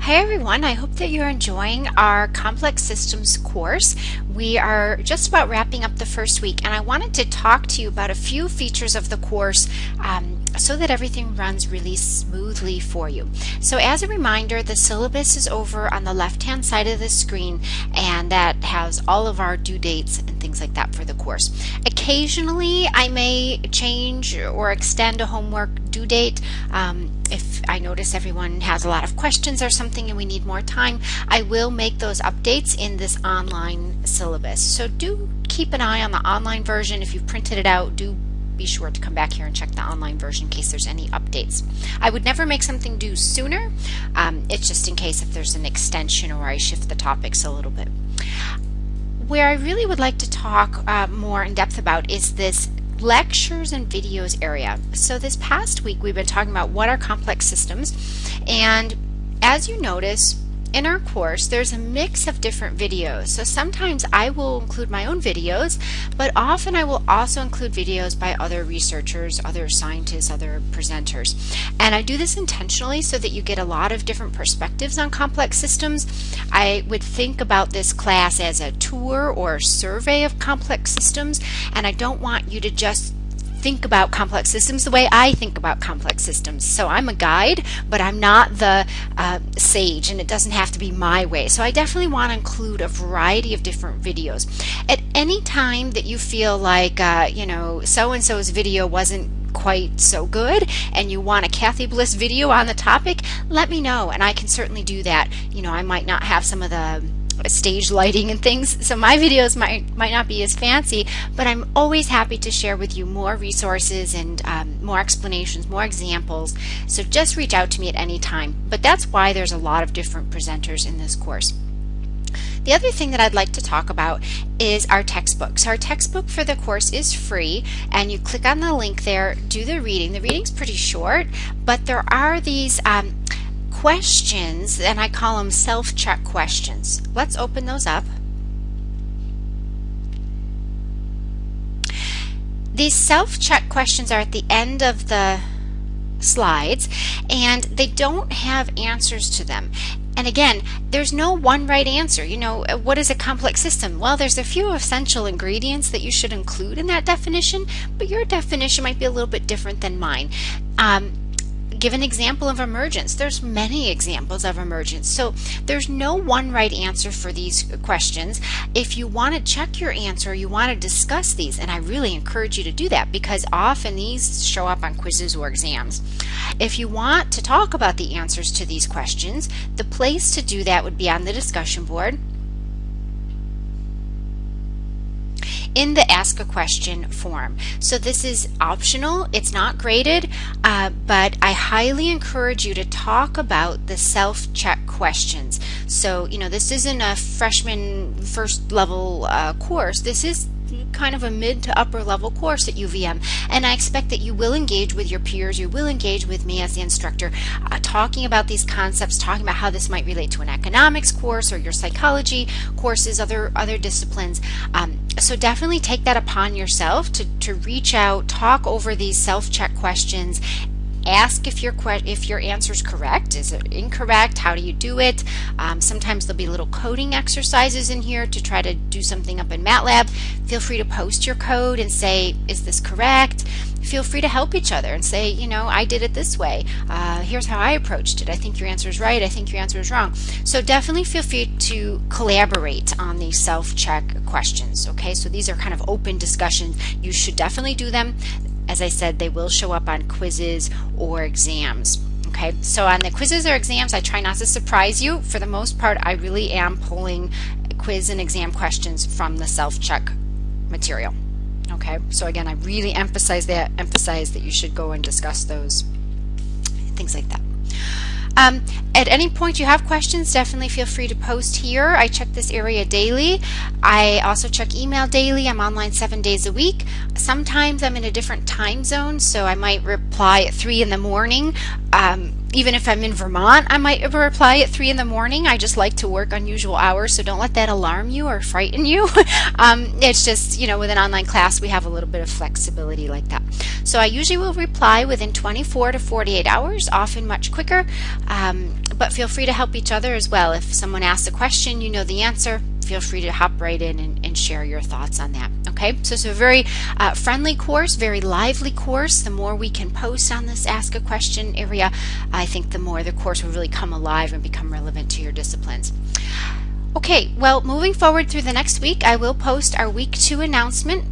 Hi everyone, I hope that you're enjoying our Complex Systems course. We are just about wrapping up the first week and I wanted to talk to you about a few features of the course so that everything runs really smoothly for you. So as a reminder, the syllabus is over on the left-hand side of the screen, and that has all of our due dates and things like that for the course. Occasionally I may change or extend a homework due date. If I notice everyone has a lot of questions or something and we need more time, I will make those updates in this online syllabus. So do keep an eye on the online version. If you've printed it out, do be sure to come back here and check the online version in case there's any updates. I would never make something due sooner. It's just in case if there's an extension or I shift the topics a little bit. Where I really would like to talk more in depth about is this lectures and videos area. So this past week we've been talking about what are complex systems, and as you notice in our course there's a mix of different videos. So sometimes I will include my own videos, but often I will also include videos by other researchers, other scientists, other presenters. And I do this intentionally so that you get a lot of different perspectives on complex systems. I would think about this class as a tour or survey of complex systems, and I don't want you to just think about complex systems the way I think about complex systems. So I'm a guide, but I'm not the sage, and it doesn't have to be my way. So I definitely want to include a variety of different videos. At any time that you feel like so-and-so's video wasn't quite so good and you want a Kathy Bliss video on the topic, let me know and I can certainly do that. I might not have some of the stage lighting and things, so my videos might not be as fancy, but I'm always happy to share with you more resources and more explanations, more examples. So just reach out to me at any time. But that's why there's a lot of different presenters in this course. The other thing that I'd like to talk about is our textbook. So our textbook for the course is free, and you click on the link there, do the reading. The reading's pretty short, but there are these questions, and I call them self-check questions. Let's open those up. These self-check questions are at the end of the slides, and they don't have answers to them. And again, there's no one right answer. What is a complex system? Well, there's a few essential ingredients that you should include in that definition, but your definition might be a little bit different than mine. Give an example of emergence. There's many examples of emergence. So there's no one right answer for these questions. If you want to check your answer, you want to discuss these, and I really encourage you to do that because often these show up on quizzes or exams. If you want to talk about the answers to these questions, the place to do that would be on the discussion board in the Ask a Question form. So this is optional, it's not graded, but I highly encourage you to talk about the self-check questions. So this isn't a freshman first level course. This is kind of a mid to upper level course at UVM, and I expect that you will engage with your peers, you will engage with me as the instructor, talking about these concepts, talking about how this might relate to an economics course or your psychology courses, other disciplines. So definitely take that upon yourself to reach out, talk over these self-check questions. Ask if your answer is correct. Is it incorrect? How do you do it? Sometimes there'll be little coding exercises in here to try to do something up in MATLAB. Feel free to post your code and say, is this correct? Feel free to help each other and say, I did it this way. Here's how I approached it. I think your answer is right. I think your answer is wrong. So definitely feel free to collaborate on these self-check questions. Okay, so these are kind of open discussions. You should definitely do them. As I said, they will show up on quizzes or exams. Okay, so on the quizzes or exams, I try not to surprise you. For the most part, I really am pulling quiz and exam questions from the self-check material. Okay, so again, I really emphasize that you should go and discuss those, things like that. At any point you have questions, definitely feel free to post here. I check this area daily. I also check email daily. I'm online 7 days a week. Sometimes I'm in a different time zone, so I might reply at 3 in the morning. Even if I'm in Vermont, I might reply at 3 in the morning. I just like to work unusual hours, so don't let that alarm you or frighten you. It's just, with an online class, we have a little bit of flexibility like that. So I usually will reply within 24 to 48 hours, often much quicker, but feel free to help each other as well. If someone asks a question, you know the answer, feel free to hop right in and share your thoughts on that. Okay, so it's a very friendly course, very lively course. The more we can post on this Ask a Question area, I think the more the course will really come alive and become relevant to your disciplines. Okay, well, moving forward through the next week, I will post our week 2 announcement,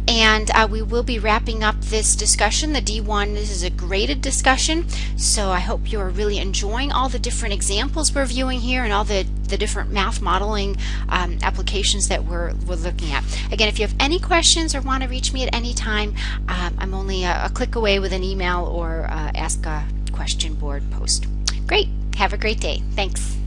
and we will be wrapping up this discussion. The D1, this is a graded discussion, so I hope you're really enjoying all the different examples we're viewing here and all the different math modeling applications that we're looking at. Again, if you have any questions or want to reach me at any time, I'm only a click away with an email or Ask a Question board post. Great. Have a great day. Thanks.